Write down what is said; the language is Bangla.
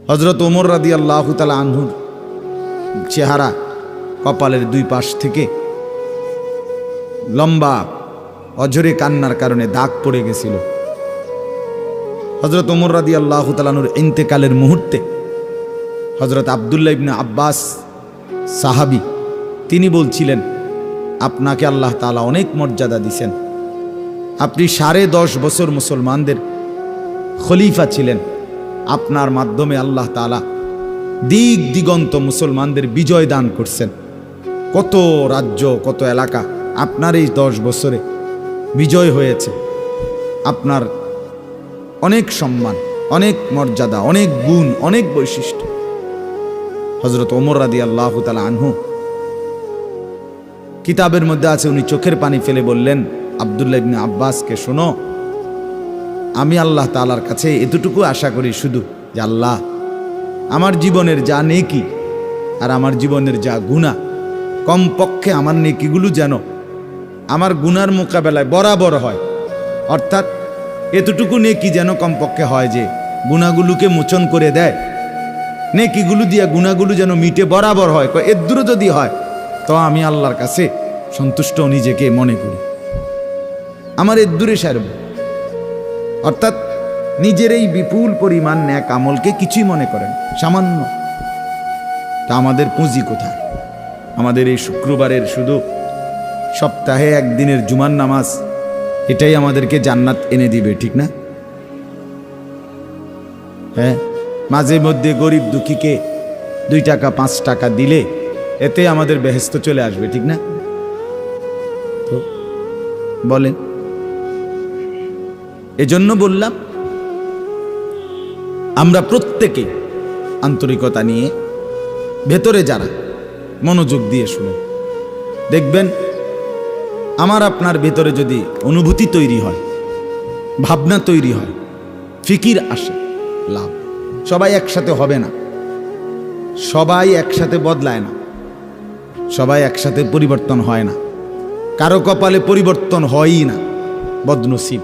হযরত ওমর রাদিয়াল্লাহু তাআলা আনহুর চেহারা কপালের দুই পাশ থেকে লম্বা অঝরে কান্নার কারণে দাগ পড়ে গেছিল। হযরত ওমর রাদিয়াল্লাহু তাআলা আনহুর ইন্তেকালের মুহূর্তে হযরত আব্দুল্লাহ ইবনে আব্বাস সাহাবী তিনি বলছিলেন, আপনাকে আল্লাহ তাআলা অনেক মর্যাদা দিয়েছেন, আপনি 10.5 বছর মুসলমানদের খলিফা ছিলেন, আপনার মাধ্যমে আল্লাহ তাআলা দিক দিগন্ত মুসলমানদের বিজয় দান করছেন। কত রাজ্য কত এলাকা আপনার এই 10 বছরে বিজয় হয়েছে। আপনার অনেক সম্মান, অনেক মর্যাদা, অনেক গুণ, অনেক বৈশিষ্ট্য। হযরত ওমর রাদিয়াল্লাহু তাআলা আনহু কিতাবের মধ্যে আছে, উনি চোখের পানি ফেলে বললেন আব্দুল্লাহ ইবনে আব্বাসকে, শোনো, আমি আল্লাহ তাআলার কাছে এতটুকু আশা করি শুধু যে আল্লাহ আমার জীবনের যা নেকি আর আমার জীবনের যা গুনাহ, কমপক্ষে আমার নেকিগুলো যেন আমার গুনার মোকাবেলায় বরাবর হয়। অর্থাৎ এতটুকু নেকি যেন কমপক্ষে হয় যে গুনাহগুলোকে মোচন করে দেয়, নেকিগুলো দিয়া গুনাহগুলো যেন মিটে বরাবর হয়। এদ্দুরও যদি হয় তো আমি আল্লাহর কাছে সন্তুষ্ট নিজেকে মনে করি, আমার এদ্দুরে সারব। অর্থাৎ নিজের এই বিপুল পরিমাণ নেক আমলকে কিছুই মনে করেন, সামান্য। তা আমাদের পুঁজি কোথায়? আমাদের এই শুক্রবারের শুধু সপ্তাহে একদিনের জুমার নামাজ, এটাই আমাদেরকে জান্নাত এনে দিবে, ঠিক না? হ্যাঁ, মাঝে মধ্যে গরিব দুঃখীকে 2 টাকা 5 টাকা দিলে এতে আমাদের বেহেশত চলে আসবে, ঠিক না? তো বলেন, এজন্য বললাম আমরা প্রত্যেকে আন্তরিকতা নিয়ে ভেতরে যারা মনোযোগ দিয়ে শুনে দেখবেন, আমার আপনার ভেতরে যদি অনুভূতি তৈরি হয়, ভাবনা তৈরি হয়, ফিকির আসে, লাভ। সবাই একসাথে হবে না, সবাই একসাথে বদলায় না, সবাই একসাথে পরিবর্তন হয় না, কারো কপালে পরিবর্তন হয়ই না, বদনসিব।